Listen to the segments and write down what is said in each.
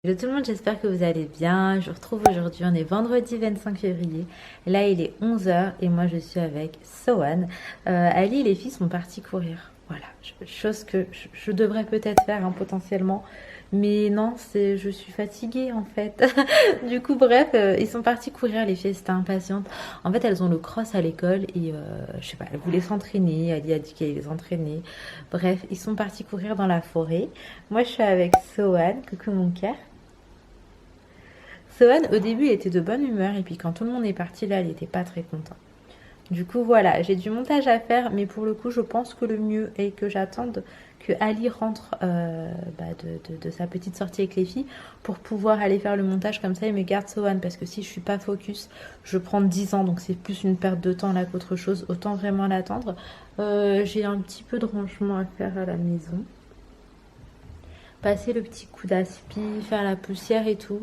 Hello tout le monde, j'espère que vous allez bien. Je vous retrouve aujourd'hui, on est vendredi 25 février. Là il est 11 h et moi je suis avec Sohan. Ali et les filles sont partis courir. Voilà, chose que je devrais peut-être faire potentiellement. Mais non, je suis fatiguée en fait. Du coup bref, ils sont partis courir, les filles étaient impatientes. En fait elles ont le cross à l'école et je sais pas, elles voulaient s'entraîner. Ali a dit qu'elle allait les entraîner. Bref, ils sont partis courir dans la forêt. Moi je suis avec Sohan, coucou mon cœur. Sohan, au début, il était de bonne humeur et puis quand tout le monde est parti là, il n'était pas très content. Du coup, voilà, j'ai du montage à faire, mais pour le coup, je pense que le mieux est que j'attende que Ali rentre de sa petite sortie avec les filles pour pouvoir aller faire le montage comme ça. Il me garde Sohan parce que si je suis pas focus, je prends 10 ans, donc c'est plus une perte de temps là qu'autre chose. Autant vraiment l'attendre. J'ai un petit peu de rangement à faire à la maison. Passer le petit coup d'aspi, faire la poussière et tout.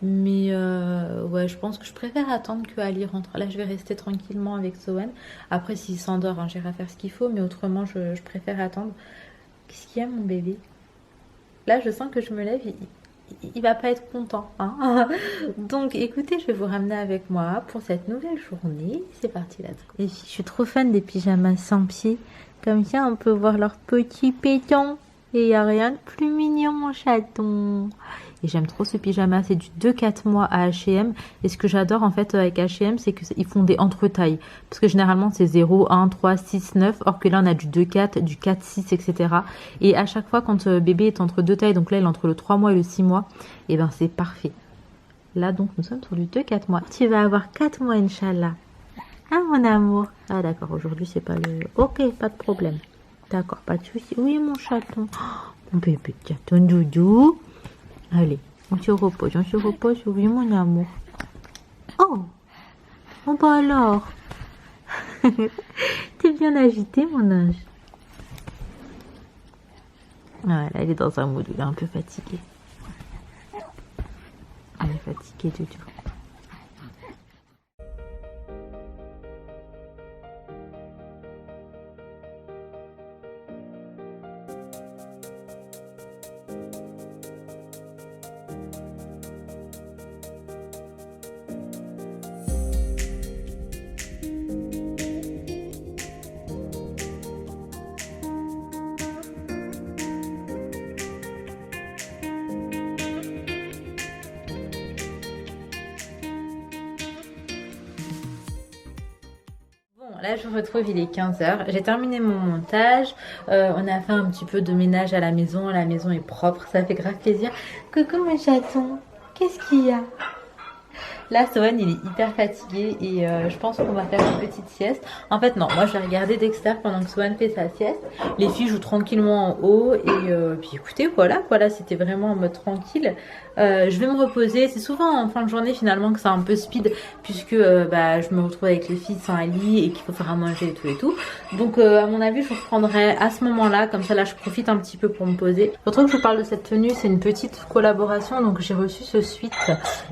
Mais ouais, je pense que je préfère attendre que Ali rentre. Là, je vais rester tranquillement avec Sohan. Après, s'il s'endort, j'irai faire ce qu'il faut. Mais autrement, je préfère attendre. Qu'est-ce qu'il y a, mon bébé? Là, je sens que je me lève. Il va pas être content. Donc, écoutez, je vais vous ramener avec moi pour cette nouvelle journée. C'est parti, là. Les filles, je suis trop fan des pyjamas sans pieds. Comme ça, on peut voir leurs petits pétons. Et il n'y a rien de plus mignon, mon chaton. Et j'aime trop ce pyjama. C'est du 2-4 mois à H&M. Et ce que j'adore en fait avec H&M, c'est qu'ils font des entre-tailles. Parce que généralement, c'est 0, 1, 3, 6, 9. Or que là, on a du 2-4, du 4-6, etc. Et à chaque fois, quand bébé est entre deux tailles, donc là, il est entre le 3 mois et le 6 mois, et ben c'est parfait. Là, donc, nous sommes sur du 2-4 mois. Tu vas avoir 4 mois, Inch'Allah. Ah, mon amour. Ah, d'accord. Aujourd'hui, c'est pas le... Ok, pas de problème. D'accord, pas de soucis. Oui, mon chaton. Oh, mon bébé chaton doudou. Allez, on se repose, oui, mon amour. Oh, oh bah alors. T'es bien agité, mon ange. Voilà, elle est dans un mood où elle est un peu fatiguée. Elle est fatiguée, doudou. Là je vous retrouve, il est 15 h. J'ai terminé mon montage. On a fait un petit peu de ménage à la maison est propre, ça fait grave plaisir. Coucou mon chaton, qu'est-ce qu'il y a? Là, Sohan, il est hyper fatigué et je pense qu'on va faire une petite sieste. En fait, non, moi je vais regarder Dexter pendant que Sohan fait sa sieste. Les filles jouent tranquillement en haut et puis écoutez, voilà, c'était vraiment en mode tranquille. Je vais me reposer. C'est souvent en fin de journée finalement que c'est un peu speed puisque je me retrouve avec les filles sans Ali et qu'il faut faire à manger et tout. Donc à mon avis, je reprendrai à ce moment-là. Comme ça, là, je profite un petit peu pour me poser. Autre que je vous parle de cette tenue, c'est une petite collaboration. Donc j'ai reçu ce sweat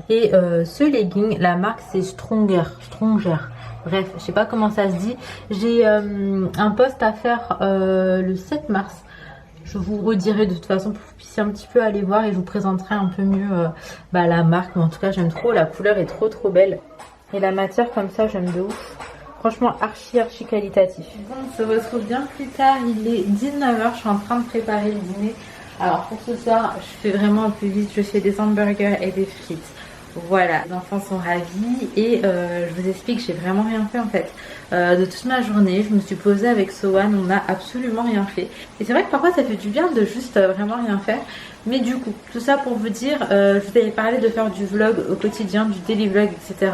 et ce legging. La marque c'est Stronger. Bref, je sais pas comment ça se dit. J'ai un post à faire le 7 mars. Je vous redirai de toute façon pour que vous puissiez un petit peu aller voir et je vous présenterai un peu mieux la marque. Mais en tout cas, j'aime trop. La couleur est trop belle. Et la matière comme ça, j'aime de ouf. Franchement, archi qualitatif. Bon, on se retrouve bien plus tard. Il est 19 h. Je suis en train de préparer le dîner. Alors pour ce soir, je fais vraiment un peu vite. Je fais des hamburgers et des frites. Voilà, les enfants sont ravis et je vous explique, j'ai vraiment rien fait en fait. De toute ma journée, je me suis posée avec Sohan, on n'a absolument rien fait. Et c'est vrai que parfois ça fait du bien de juste vraiment rien faire. Mais du coup, tout ça pour vous dire, je vous avais parlé de faire du vlog au quotidien, du daily vlog, etc.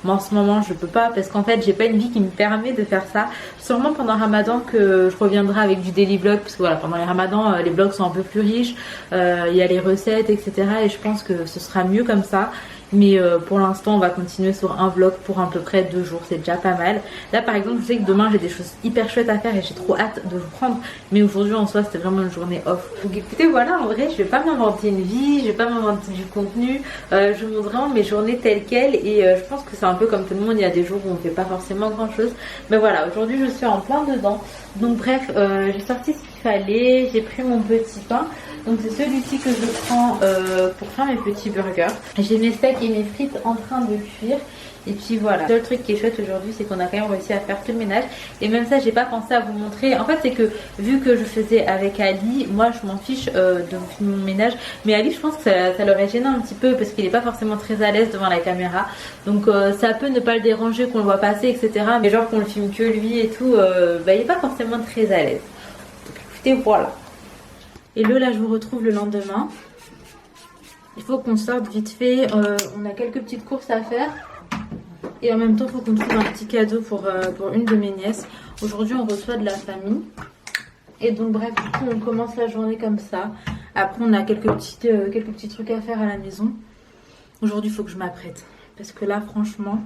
Moi en ce moment je peux pas parce qu'en fait j'ai pas une vie qui me permet de faire ça. Sûrement pendant Ramadan que je reviendrai avec du daily vlog parce que voilà, pendant les Ramadans les vlogs sont un peu plus riches, il y a les recettes, etc. Et je pense que ce sera mieux comme ça. Mais pour l'instant on va continuer sur un vlog pour à peu près 2 jours, c'est déjà pas mal. Là par exemple je sais que demain j'ai des choses hyper chouettes à faire et j'ai trop hâte de vous prendre. Mais aujourd'hui en soi c'était vraiment une journée off. Donc écoutez, voilà, en vrai je vais pas m'inventer une vie, je vais pas m'inventer du contenu. Je vous montre vraiment mes journées telles quelles. Et je pense que c'est un peu comme tout le monde, il y a des jours où on fait pas forcément grand chose. Mais voilà, aujourd'hui je suis en plein dedans. Donc bref, j'ai sorti ce qu'il fallait. J'ai pris mon petit pain. Donc c'est celui-ci que je prends pour faire mes petits burgers. J'ai mes steaks et mes frites en train de cuire. Et puis voilà, le seul truc qui est chouette aujourd'hui, c'est qu'on a quand même réussi à faire tout le ménage. Et même ça, j'ai pas pensé à vous montrer. En fait, c'est que vu que je faisais avec Ali, moi je m'en fiche de mon ménage. Mais Ali, je pense que ça l'aurait gêné un petit peu parce qu'il est pas forcément très à l'aise devant la caméra. Donc ça peut ne pas le déranger qu'on le voit passer, etc. Mais genre qu'on le filme que lui et tout, il est pas forcément très à l'aise. Donc écoutez, voilà. Et là, je vous retrouve le lendemain. Il faut qu'on sorte vite fait. On a quelques petites courses à faire. Et en même temps, il faut qu'on trouve un petit cadeau pour une de mes nièces. Aujourd'hui, on reçoit de la famille. Et donc, bref, du coup, on commence la journée comme ça. Après, on a quelques petits trucs à faire à la maison. Aujourd'hui, il faut que je m'apprête. Parce que là, franchement,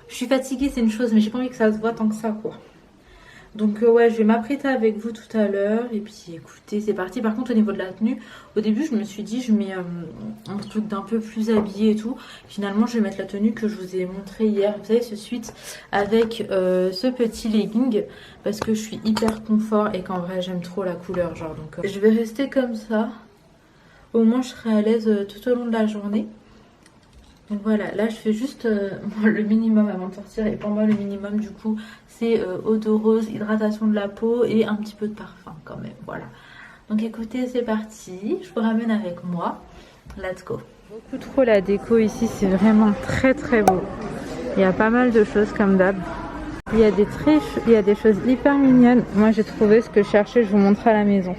je suis fatiguée, c'est une chose. Mais j'ai pas envie que ça se voit tant que ça, quoi. Donc ouais, je vais m'apprêter avec vous tout à l'heure. Et puis écoutez, c'est parti. Par contre, au niveau de la tenue, au début, je me suis dit, je mets un truc d'un peu plus habillé et tout. Finalement, je vais mettre la tenue que je vous ai montré hier. Vous savez, ce sweat avec ce petit legging. Parce que je suis hyper confort et qu'en vrai, j'aime trop la couleur. Genre, donc je vais rester comme ça. Au moins, je serai à l'aise tout au long de la journée. Donc voilà, là je fais juste le minimum avant de sortir. Et pour moi, le minimum du coup, c'est eau de rose, hydratation de la peau et un petit peu de parfum quand même. Voilà. Donc écoutez, c'est parti. Je vous ramène avec moi. Let's go. Beaucoup trop la déco ici, c'est vraiment très très beau. Il y a pas mal de choses comme d'hab. Il y a des choses hyper mignonnes. Moi j'ai trouvé ce que je cherchais, je vous montre à la maison.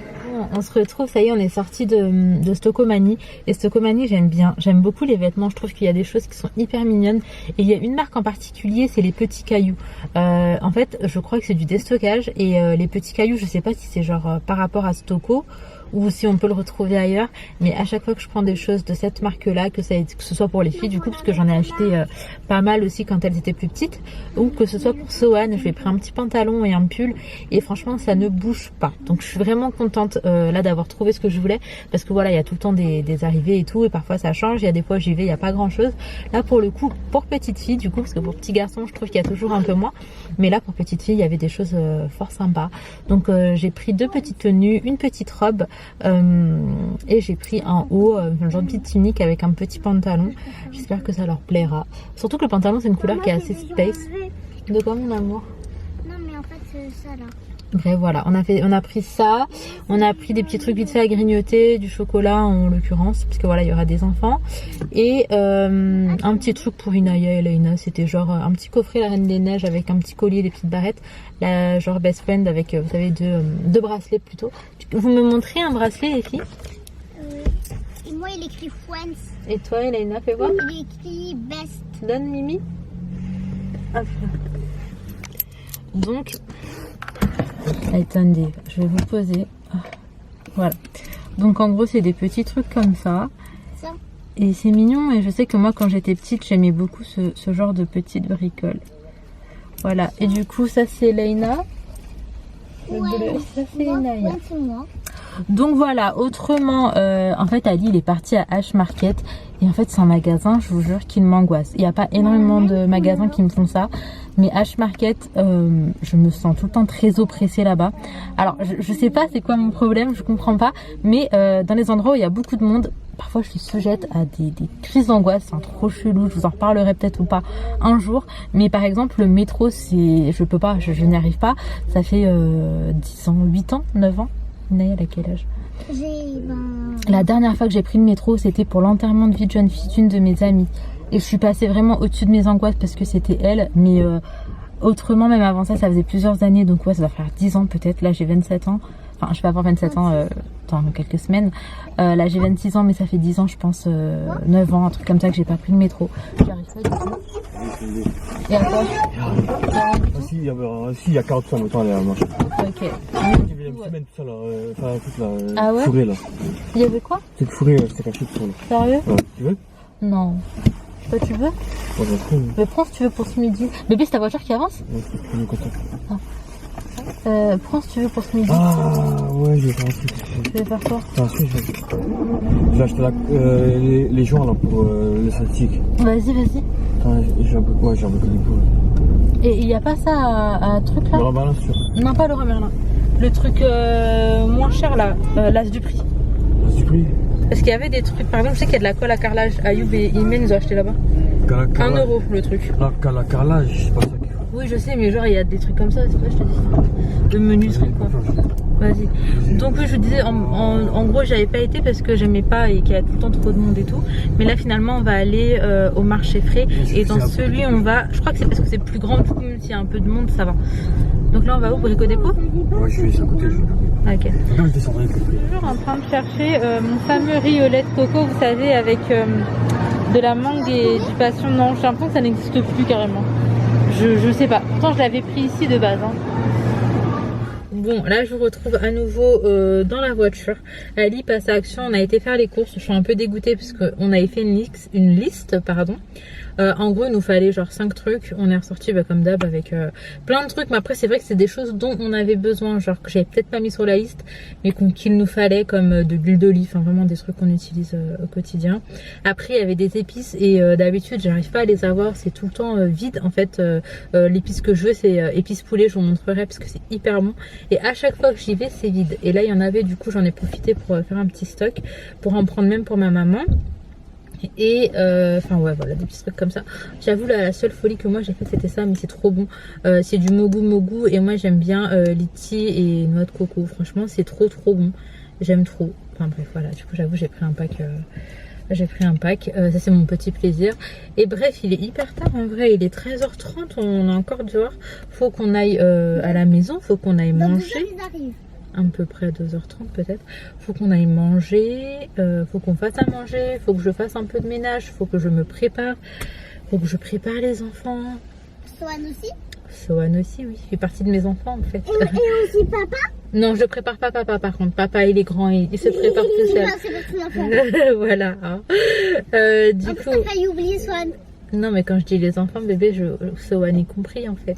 On se retrouve, ça y est, on est sorti de Stocomanie. Et Stocomanie, j'aime bien. J'aime beaucoup les vêtements. Je trouve qu'il y a des choses qui sont hyper mignonnes. Et il y a une marque en particulier, c'est les petits cailloux. En fait, je crois que c'est du déstockage. Et les petits cailloux, je sais pas si c'est genre par rapport à Stoco ou si on peut le retrouver ailleurs, mais à chaque fois que je prends des choses de cette marque là, que ce soit pour les filles du coup, parce que j'en ai acheté pas mal aussi quand elles étaient plus petites, ou que ce soit pour Sohan, je lui ai pris un petit pantalon et un pull et franchement ça ne bouge pas. Donc je suis vraiment contente là d'avoir trouvé ce que je voulais, parce que voilà, il y a tout le temps des arrivées et tout, et parfois ça change, il y a des fois j'y vais, il n'y a pas grand chose. Là pour le coup, pour petite fille du coup, parce que pour petit garçon je trouve qu'il y a toujours un peu moins, mais là pour petite fille il y avait des choses fort sympas. Donc j'ai pris deux petites tenues, une petite robe, et j'ai pris en haut une genre de petite tunique avec un petit pantalon. J'espère que ça leur plaira, surtout que le pantalon c'est une couleur qui est assez space. De quoi mon amour? Non mais en fait c'est ça là. Bref voilà, on a pris ça, on a pris des petits trucs vite fait à grignoter, du chocolat en l'occurrence, parce que voilà il y aura des enfants, et un petit truc pour Inaya et Leïna, c'était genre un petit coffret La Reine des Neiges avec un petit collier, des petites barrettes, la genre best friend avec vous savez deux bracelets plutôt. Vous me montrez un bracelet les filles? Et moi il écrit Friends. Et toi Leïna, fais voir. Il écrit Best. Donne Mimi. Hop. Donc attendez, je vais vous poser. Voilà. Donc en gros c'est des petits trucs comme ça. Et c'est mignon, et je sais que moi quand j'étais petite j'aimais beaucoup ce genre de petites bricoles. Voilà. Et du coup ça c'est Leïna. Le bleu. Ça c'est Inaya. Ouais, c'est moi. Donc voilà, autrement, en fait Ali il est parti à H-Market. Et en fait c'est un magasin, je vous jure, qu'il m'angoisse. Il n'y a pas énormément de magasins qui me font ça. Mais H-Market, je me sens tout le temps très oppressée là-bas. Alors je sais pas c'est quoi mon problème, je comprends pas. Mais dans les endroits où il y a beaucoup de monde, parfois je suis sujette à des crises d'angoisse. C'est trop chelou, je vous en reparlerai peut-être ou pas un jour. Mais par exemple le métro, je peux pas, je n'y arrive pas. Ça fait 10 ans, 8 ans, 9 ans. Naya, elle a quel âge? La dernière fois que j'ai pris le métro, c'était pour l'enterrement de vie de jeune fille d'une de mes amies. Et je suis passée vraiment au-dessus de mes angoisses parce que c'était elle. Mais autrement, même avant ça, ça faisait plusieurs années. Donc ouais, ça doit faire 10 ans peut-être. Là, j'ai 27 ans. Enfin, je vais avoir 27 ans dans quelques semaines. Là, j'ai 26 ans, mais ça fait 10 ans, je pense, 9 ans, un truc comme ça, que j'ai pas pris le métro. J'y arrive pas du tout. Et à quoi? Si, il y a 40 ans, autant aller à la marche. Ok. Il y a une semaine, tout ça, là. Enfin, toute la Ah ouais? fourrée, là. Il y avait quoi? Cette fourrée, c'est caché tout ça, là. Sérieux? Ouais. Tu veux? Non. Toi, tu veux? Ouais, j'en prends. Mais prends si tu veux pour ce midi. Bébé, c'est ta voiture qui avance? Ouais, c'est le premier contact. Prends si tu veux pour ce midi. Ah, ouais, je vais faire un truc. Tu veux faire quoi? Enfin, ensuite, je vais acheter les joints, là, pour le statique. Vas-y, vas-y. Enfin, j'ai un peu quoi? J'ai un peu que du coup. Et il n'y a pas ça à truc là? Le Merlin, sûr. Non, pas le Merlin. Le truc moins cher là, l'as du prix. L'as du prix. Parce qu'il y avait des trucs, par exemple, je sais qu'il y a de la colle à carrelage. Ayoub et Imen nous ont acheté là-bas. 1 euro le truc. La carrelage, c'est pas ça qu'il faut. Oui, je sais, mais genre il y a des trucs comme ça, c'est quoi je te dis. De menu truc quoi. Vas-y. Donc oui, je vous disais, en gros, j'avais pas été parce que j'aimais pas et qu'il y a tout le temps trop de monde et tout. Mais là, finalement, on va aller au marché frais. Et dans celui, on va. Je crois que c'est parce que c'est plus grand, du coup, même s'il y a un peu de monde, ça va. Donc là, on va où, Brico Dépôt? Ouais, je vais essayer à côté, je vais regarder. Ok. Non, je descendrai avec le prix. Je suis toujours en train de chercher mon fameux riz au lait de coco, vous savez, avec de la mangue et du passion. Non, j'ai l'impression que ça n'existe plus carrément. Je sais pas. Pourtant, je l'avais pris ici de base. Hein. Bon, là je vous retrouve à nouveau dans la voiture. Ali passe à Action, on a été faire les courses. Je suis un peu dégoûtée parce qu'on avait fait une liste, pardon. En gros, il nous fallait genre 5 trucs. On est ressorti comme d'hab avec plein de trucs. Mais après, c'est vrai que c'est des choses dont on avait besoin. Genre que j'avais peut-être pas mis sur la liste, mais qu'il nous fallait, comme de l'huile d'olive. Enfin, vraiment des trucs qu'on utilise au quotidien. Après, il y avait des épices et d'habitude, j'arrive pas à les avoir. C'est tout le temps vide. En fait, l'épice que je veux, c'est épice poulet. Je vous montrerai parce que c'est hyper bon. Et à chaque fois que j'y vais, c'est vide. Et là, il y en avait. Du coup, j'en ai profité pour faire un petit stock. Pour en prendre même pour ma maman. Et enfin ouais voilà, des petits trucs comme ça. J'avoue la seule folie que moi j'ai faite c'était ça, mais c'est trop bon. C'est du mogu et moi j'aime bien litchi et noix de coco. Franchement c'est trop bon, j'aime trop. Enfin bref voilà, du coup j'avoue j'ai pris un pack. Ça c'est mon petit plaisir. Et bref, il est hyper tard en vrai, il est 13h30, on est encore dehors. Faut qu'on aille à la maison, faut qu'on aille manger. À peu près 2h30 peut-être. Faut qu'on aille manger, faut qu'on fasse à manger, faut que je fasse un peu de ménage, faut que je me prépare, faut que je prépare les enfants. Sohan aussi? Sohan aussi, oui, il fait partie de mes enfants en fait. Et aussi papa? Non, je prépare pas papa par contre. Papa il est grand, il se prépare tout seul. Voilà. Hein. Du coup. T'as failli oublier Sohan. Non mais quand je dis les enfants, bébé, Sohan y compris en fait.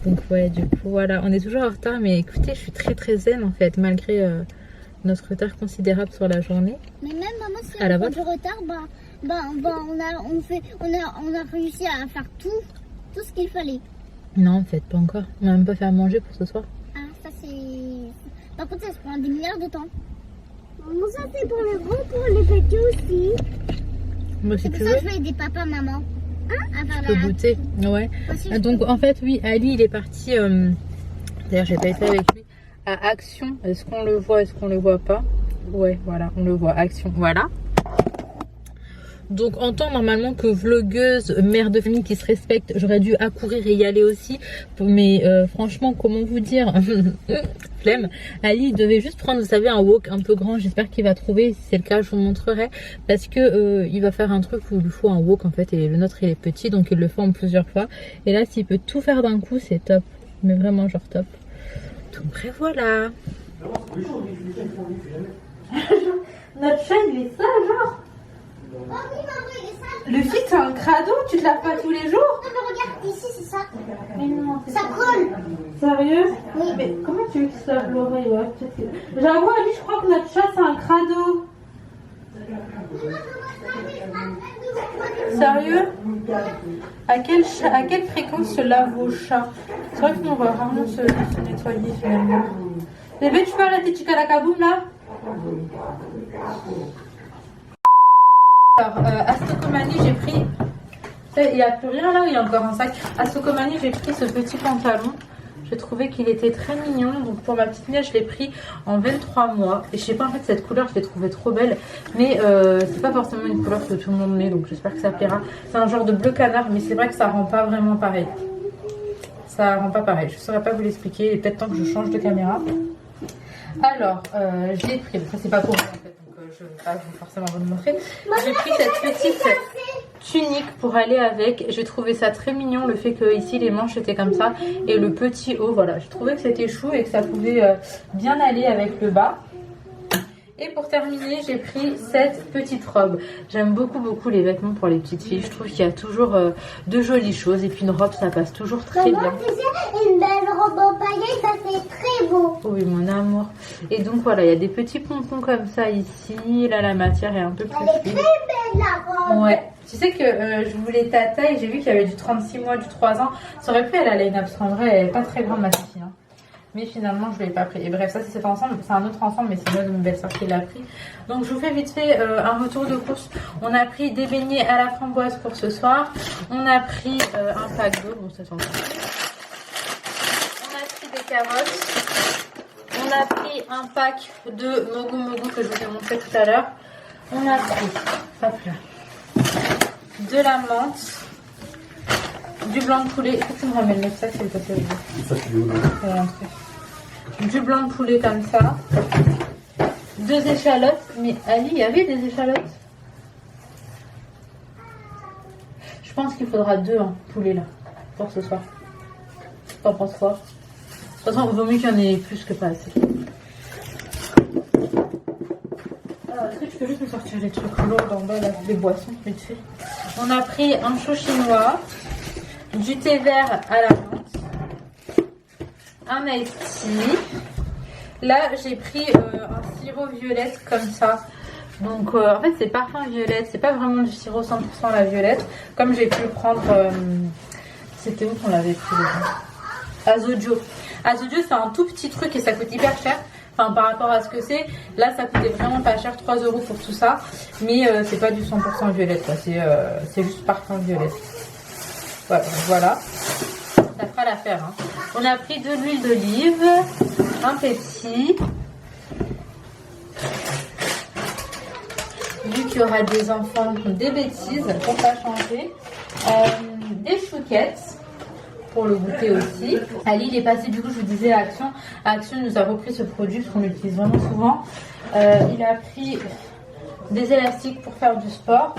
Donc ouais, du coup voilà, on est toujours en retard, mais écoutez, je suis très zen en fait, malgré notre retard considérable sur la journée. Mais même maman, si à la on a vôtre. du retard, on a réussi à faire tout ce qu'il fallait. Non en fait, pas encore. On n'a même pas fait à manger pour ce soir. Ah, ça c'est... Par contre, ça se prend des milliards de temps. Maman, ça c'est pour les grands, pour les petits aussi. Moi si C'est tu pour veux. ça que je fais des papas, maman. Hein? Tu peux goûter. Ouais. Donc en fait oui, Ali il est parti. D'ailleurs j'ai pas été avec lui. À Action. Est-ce qu'on le voit? Est-ce qu'on le voit pas? Ouais, voilà, on le voit. Action. Voilà. Donc en temps normalement que vlogueuse, mère de famille qui se respecte, j'aurais dû accourir et y aller aussi. Mais franchement, comment vous dire, flemme. Ali devait juste prendre, vous savez, un wok un peu grand. J'espère qu'il va trouver. Si c'est le cas, je vous montrerai. Parce que il va faire un truc où il lui faut un wok en fait. Et le nôtre il est petit, donc il le fait en plusieurs fois. Et là, s'il peut tout faire d'un coup, c'est top. Mais vraiment genre top. Donc bref, voilà. Notre chat il est sale genre. Oh oui, maman, il est sale. Le fit c'est un crado, tu te laves pas tous les jours? Non, mais regarde, ici, c'est ça. Mais non, Ça colle. Sérieux? Oui. Mais comment tu veux qu'il se lave l'oreille? Ouais, j'avoue, Ali, je crois que notre chat c'est un crado. Sérieux? À quelle fréquence se lavent vos chats? C'est vrai qu'on va rarement se nettoyer finalement. Bébé, tu peux arrêter Chica la Kaboum là? Alors, à Stokomani, j'ai pris. Il n'y a plus rien là ou il y a encore un sac? À Stokomani, j'ai pris ce petit pantalon. J'ai trouvé qu'il était très mignon. Donc, pour ma petite nièce, je l'ai pris en 23 mois. Et je sais pas, en fait, cette couleur, je l'ai trouvée trop belle. Mais c'est pas forcément une couleur que tout le monde met. Donc, j'espère que ça plaira. C'est un genre de bleu canard, mais c'est vrai que ça rend pas vraiment pareil. Ça rend pas pareil. Je saurais pas vous l'expliquer. Il est peut-être temps que je change de caméra. Alors, je l'ai pris. Ça, c'est pas pour moi en fait. Je ne vais pas forcément vous le montrer. J'ai pris cette petite tunique pour aller avec. J'ai trouvé ça très mignon, le fait que ici les manches étaient comme ça et le petit haut, voilà. Je trouvais que c'était chou et que ça pouvait bien aller avec le bas. Et pour terminer, j'ai pris cette petite robe. J'aime beaucoup les vêtements pour les petites filles. Je trouve qu'il y a toujours de jolies choses. Et puis une robe, ça passe toujours très bien. Tu sais, une belle robe en paillettes, ça fait très beau. Oui, mon amour. Et donc voilà, il y a des petits pompons comme ça ici. Là, la matière est un peu plus Elle est fine. très belle la robe. Ouais. Tu sais que je voulais ta taille. J'ai vu qu'il y avait du 36 mois, du 3 ans. Ça aurait pu aller à Léna, parce qu'en vrai, elle est pas très grande, ma fille. Hein. Mais finalement, je ne l'ai pas pris. Et bref, ça, c'est cet ensemble. C'est un autre ensemble, mais c'est moi de ma belle-sœur qui l'a pris. Donc, je vous fais vite fait un retour de course. On a pris des beignets à la framboise pour ce soir. On a pris un pack d'eau. Bon, ça sent bon. On a pris des carottes. On a pris un pack de mogu mogu que je vous ai montré tout à l'heure. On a pris, hop là, de la menthe. Du blanc de poulet. Est-ce que tu me ramènes le sac, s'il te plaît? Ça, c'est du Du blanc de poulet comme ça. 2 échalotes. Mais Ali, il y avait des échalotes. Je pense qu'il faudra 2 poulets là. Pour ce soir. T'en penses quoi? De toute façon, il vaut mieux qu'il y en ait plus que pas assez. Alors, est-ce que tu peux juste me sortir les trucs lourds en bas là, les boissons, vite fait. On a pris un chou chinois. Du thé vert à la menthe, un iced tea. Là, j'ai pris un sirop violette comme ça. Donc, en fait, c'est parfum violette. C'est pas vraiment du sirop 100% la violette. Comme j'ai pu le prendre. C'était où qu'on l'avait pris déjà? Azodio. Azodio, c'est un tout petit truc et ça coûte hyper cher. Enfin, par rapport à ce que c'est. Là, ça coûtait vraiment pas cher, 3 € pour tout ça. Mais c'est pas du 100% violette, quoi. C'est juste parfum violette. Ouais, voilà, ça fera l'affaire. Hein. On a pris de l'huile d'olive, un petit. Vu qu'il y aura des enfants, des bêtises pour pas changer. Des chouquettes pour le goûter aussi. Ali, il est passé, du coup, je vous disais à Action. Action nous a repris ce produit parce qu'on l'utilise vraiment souvent. Il a pris des élastiques pour faire du sport.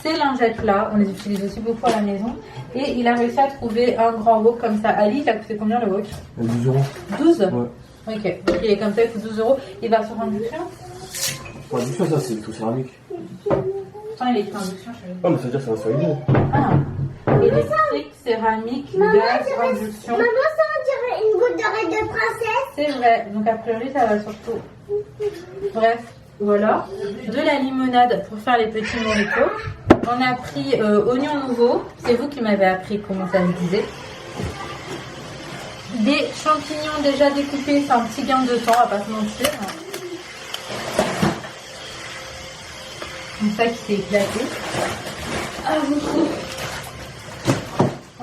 Ces lingettes là, on les utilise aussi beaucoup à la maison. Et il a réussi à trouver un grand wok comme ça. Ali, il a coûté combien le wok? 12 €. 12? Ouais. Ok, donc il est comme ça, il coûte 12 €. Il va sur induction? Pas induction, ça c'est tout céramique. Pourtant il est écrit induction, je savais. Ah, mais ça veut dire que ça va sur une idée. Ah, électrique, céramique, gaz, induction. Maman, ça on dirait une goutte d'oreille de princesse. C'est vrai, donc a priori ça va surtout. Bref, voilà. De la limonade pour faire les petits mojitos. On a pris oignons nouveaux. C'est vous qui m'avez appris comment ça se disait. Des champignons déjà découpés, c'est un petit gain de temps, on va pas se mentir. Comme ça qui s'est éclaté. Ah,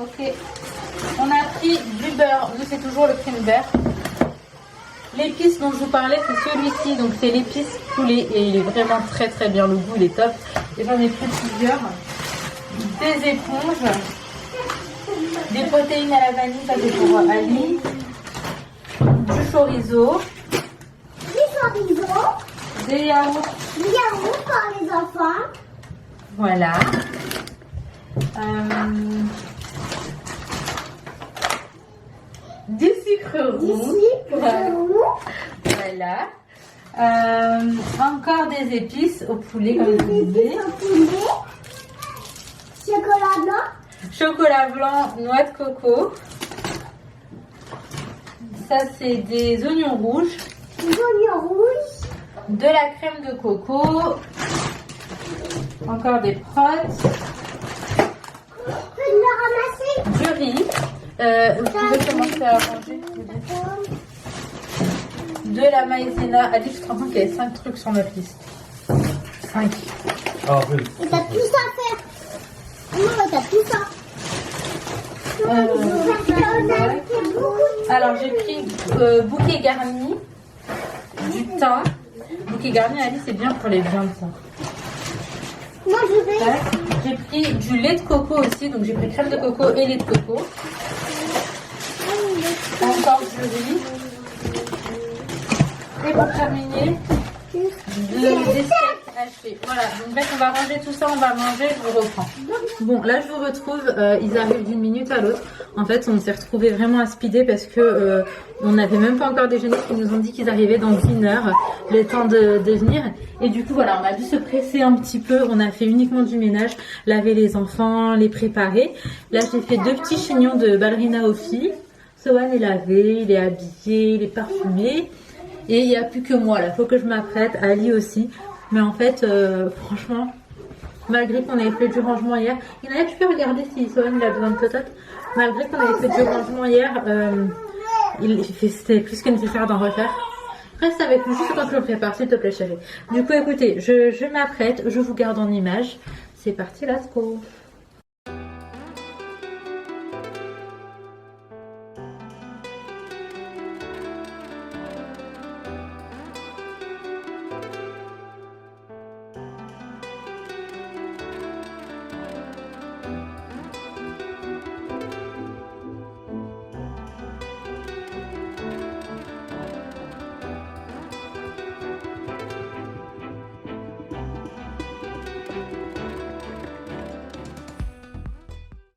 ok. On a pris du beurre. Nous, c'est toujours le crème vert. L'épice dont je vous parlais, c'est celui-ci. Donc, c'est l'épice poulet. Et il est vraiment très très bien. Le goût, il est top. Et j'en ai pris plusieurs. Des éponges. Des protéines à la vanille. Ça, c'est pour Ali. Du chorizo. Des yaourts. Des yaourts pour les enfants. Voilà. Du sucre roux. Voilà. Encore des épices au poulet, comme je vous disais. Chocolat blanc. Chocolat blanc, noix de coco. Ça, c'est des oignons rouges. Des oignons rouges. De la crème de coco. Encore des protes. Je peux le ramasser. Du riz. Vous pouvez commencer à ranger. De la maïzena. Alice, je te rends compte qu'il y avait 5 trucs sur notre liste. 5. Ah, oui. Et t'as tout ça à faire. Non, t'as tout ça. Alors, j'ai pris bouquet garni. Du thym. Bouquet garni, Alice, c'est bien pour les viandes, ça. Moi, je vais. J'ai pris du lait de coco aussi. Donc, j'ai pris crème de coco et lait de coco. Encore du riz. Et pour terminer, des steaks hachés. Voilà, donc bref, on va ranger tout ça, on va manger, je vous reprends. Bon, là je vous retrouve, ils arrivent d'une minute à l'autre. En fait, on s'est retrouvés vraiment à speeder parce que on n'avait même pas encore déjeuné, ils nous ont dit qu'ils arrivaient dans 1 heure, le temps de venir. Et du coup, voilà, on a dû se presser un petit peu, on a fait uniquement du ménage, laver les enfants, les préparer. Là, j'ai fait 2 petits chignons de ballerina aux filles. Sohan est lavé, il est habillé, il est parfumé. Et il n'y a plus que moi là, il faut que je m'apprête, Ali aussi. Mais en fait, franchement, malgré qu'on avait fait du rangement hier, il y en a, tu peux regarder si Sohan il a besoin de peut-être. Malgré qu'on avait fait du rangement hier, C'était plus que nécessaire d'en refaire. Reste avec nous juste quand je le prépare, s'il te plaît, chérie. Du coup, écoutez, je m'apprête, je vous garde en image. C'est parti, let's go.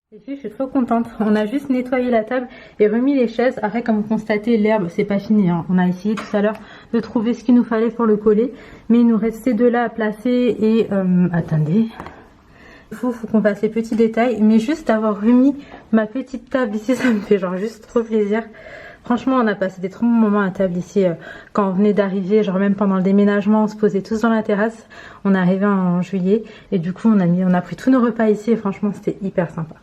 Les filles, je suis trop contente. On a juste nettoyé la table et remis les chaises. Après, comme vous constatez, l'herbe, c'est pas fini, hein. On a essayé tout à l'heure de trouver ce qu'il nous fallait pour le coller. Mais il nous reste ces deux-là à placer et... attendez. Il faut qu'on fasse les petits détails. Mais juste avoir remis ma petite table ici, ça me fait genre juste trop plaisir. Franchement, on a passé des trop bons moments à table ici quand on venait d'arriver, genre même pendant le déménagement, on se posait tous dans la terrasse. On est arrivé en juillet et du coup, on a pris tous nos repas ici et franchement, c'était hyper sympa.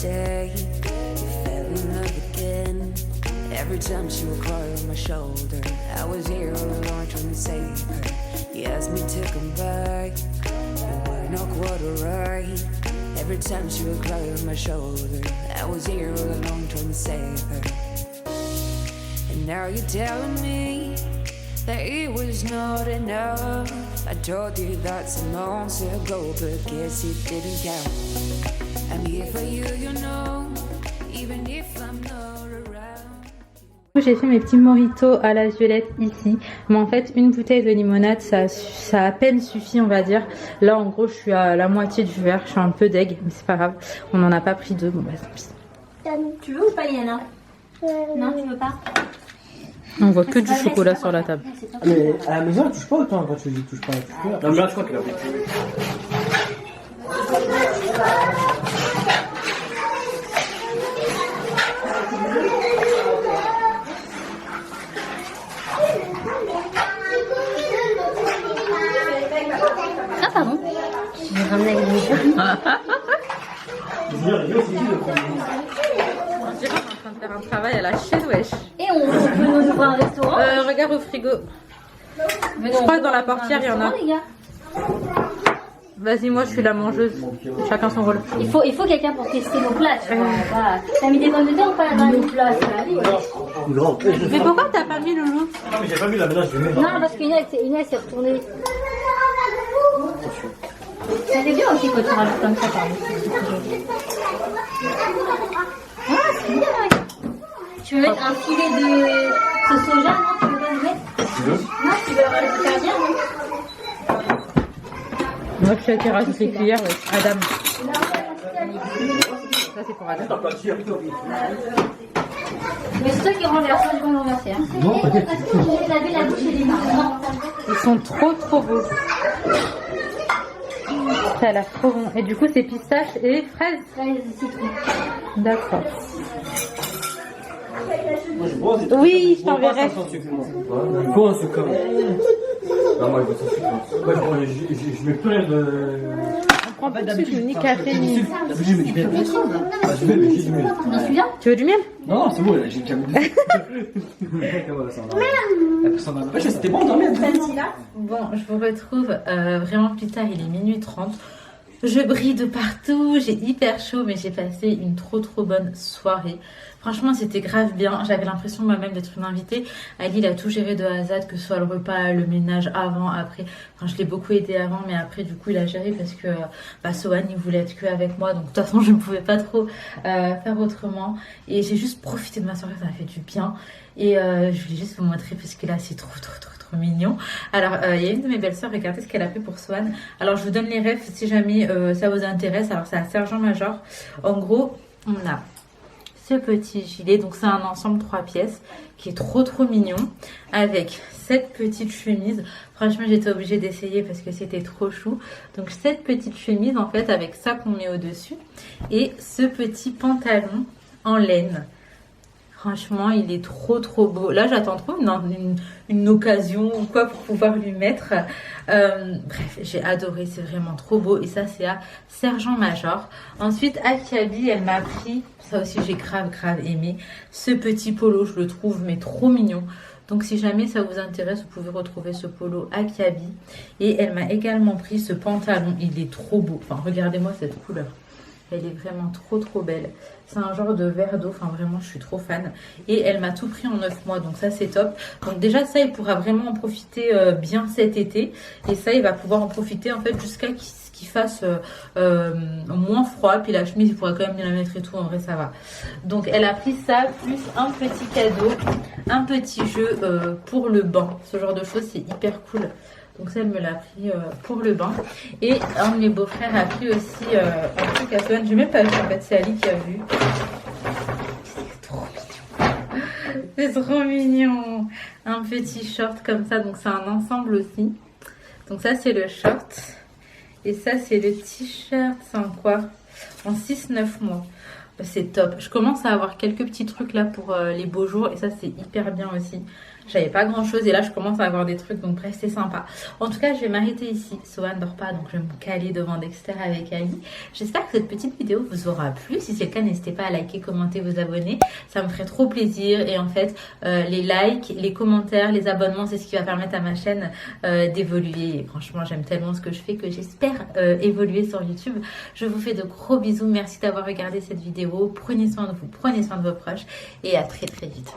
Day you fell in love again. Every time she would cry on my shoulder, I was here all alone trying to save her. You asked me to come back, you were not quite alright. Every time she would cry on my shoulder, I was here all alone trying to save her. And now you're telling me that it was not enough. I told you that some months ago, but guess it didn't count. I'm here for you, you know, even if I'm not around. J'ai fait mes petits mojitos à la violette ici, mais en fait une bouteille de limonade ça a à peine suffi, on va dire. Là en gros je suis à la moitié du verre, je suis un peu deg, mais c'est pas grave, on n'en a pas pris deux, bon bah tant pis. Tu veux ou pas, Yana? Non, tu veux pas? On voit que du chocolat sur la table. Mais à la maison, tu touches pas autant quand tu dis touche pas. Non, mais là, je crois qu'il a Ah pardon. Je vais ramener avec vous. On dirait qu'on est en train de faire un travail à la chaîne, wesh. Et on peut nous ouvrir un restaurant. Regarde au frigo. Je crois que dans la portière il y en a. Vas-y, moi je suis la mangeuse. Chacun son rôle. Il faut quelqu'un pour tester nos plats. Tu vois. T'as mis des pommes de terre ou pas dans nos plats? Mais pourquoi t'as pas mis le loup? Non, mais j'ai pas mis la ménage de merde. Non, parce qu'Inès s'est retournée. Ça fait bien aussi quand tu rajoutes comme ça, pardon. Ah, c'est bien, ouais. Tu veux mettre un filet de ce soja, non? Tu veux pas le mettre? Tu veux? Non, tu veux le faire bien, non? Moi je suis à tirer toutes les cuillères, ouais. Adam. Ça c'est pour Adam. Mais c'est toi qui renverse, moi je vais renverser. Non, t'inquiète. J'ai lavé la bouche et les mains. Ils sont trop beaux. Ça a l'air trop bon. Et du coup c'est pistache et fraises. Fraises et citron. D'accord. Oui, je t'enverrai. Il faut un sucre. Non, moi je veux sans sucre. Moi je mets plus rien de. On prend pas de sucre, ni café, ni... D'habitude je mets du miel. Bah je mets, mais j'ai du miel. Dans celui-là? Tu veux du miel? Non, c'est bon, j'ai déjà mis du miel. C'était bon, non, miel. Bon, je vous retrouve vraiment plus tard, il est minuit 30. Je brille de partout, j'ai hyper chaud, mais j'ai passé une trop bonne soirée. Franchement, c'était grave bien. J'avais l'impression moi-même d'être une invitée. Ali, il a tout géré de A à Z, que ce soit le repas, le ménage avant, après. Enfin, je l'ai beaucoup aidé avant, mais après, du coup, il a géré parce que Sohan, il voulait être que avec moi. Donc, de toute façon, je ne pouvais pas trop faire autrement. Et j'ai juste profité de ma soirée, ça m'a fait du bien. Et je voulais juste vous montrer parce que là, c'est trop mignon. Alors, il y a une de mes belles-sœurs, regardez ce qu'elle a fait pour Swan. Alors, je vous donne les refs si jamais ça vous intéresse. Alors, c'est à Sergent-Major. En gros, on a ce petit gilet. Donc c'est un ensemble 3 pièces qui est trop mignon, avec cette petite chemise. Franchement, j'étais obligée d'essayer parce que c'était trop chou. Donc cette petite chemise en fait avec ça qu'on met au-dessus et ce petit pantalon en laine. Franchement, il est trop beau. Là, j'attends trop une occasion ou quoi pour pouvoir lui mettre. Bref, j'ai adoré. C'est vraiment trop beau. Et ça, c'est à Sergent-Major. Ensuite, Akiabi, elle m'a pris, ça aussi, j'ai grave aimé, ce petit polo. Je le trouve, mais trop mignon. Donc, si jamais ça vous intéresse, vous pouvez retrouver ce polo Akiabi. Et elle m'a également pris ce pantalon. Il est trop beau. Enfin, regardez-moi cette couleur. Elle est vraiment trop belle. C'est un genre de verre d'eau. Enfin, vraiment, je suis trop fan. Et elle m'a tout pris en 9 mois. Donc, ça, c'est top. Donc, déjà, ça, il pourra vraiment en profiter bien cet été. Et ça, il va pouvoir en profiter, en fait, jusqu'à qu'il fasse moins froid. Puis la chemise, il pourra quand même bien la mettre et tout. En vrai, ça va. Donc, elle a pris ça, plus un petit cadeau. Un petit jeu pour le bain. Ce genre de choses, c'est hyper cool. Donc ça, elle me l'a pris pour le bain. Et un de mes beaux-frères a pris aussi un truc à Swan. J'ai même pas vu, en fait, c'est Ali qui a vu. C'est trop mignon. C'est trop mignon. Un petit short comme ça. Donc c'est un ensemble aussi. Donc ça, c'est le short. Et ça, c'est le t-shirt. C'est en quoi? En 6-9 mois. C'est top. Je commence à avoir quelques petits trucs là pour les beaux jours. Et ça, c'est hyper bien aussi. J'avais pas grand chose et là je commence à avoir des trucs, donc bref, c'est sympa. En tout cas, je vais m'arrêter ici. Sohan dort pas, donc je vais me caler devant Dexter avec Ali. J'espère que cette petite vidéo vous aura plu. Si c'est le cas, n'hésitez pas à liker, commenter, vous abonner. Ça me ferait trop plaisir. Et en fait, les likes, les commentaires, les abonnements, c'est ce qui va permettre à ma chaîne d'évoluer. Et franchement, j'aime tellement ce que je fais que j'espère évoluer sur YouTube. Je vous fais de gros bisous. Merci d'avoir regardé cette vidéo. Prenez soin de vous, prenez soin de vos proches et à très vite.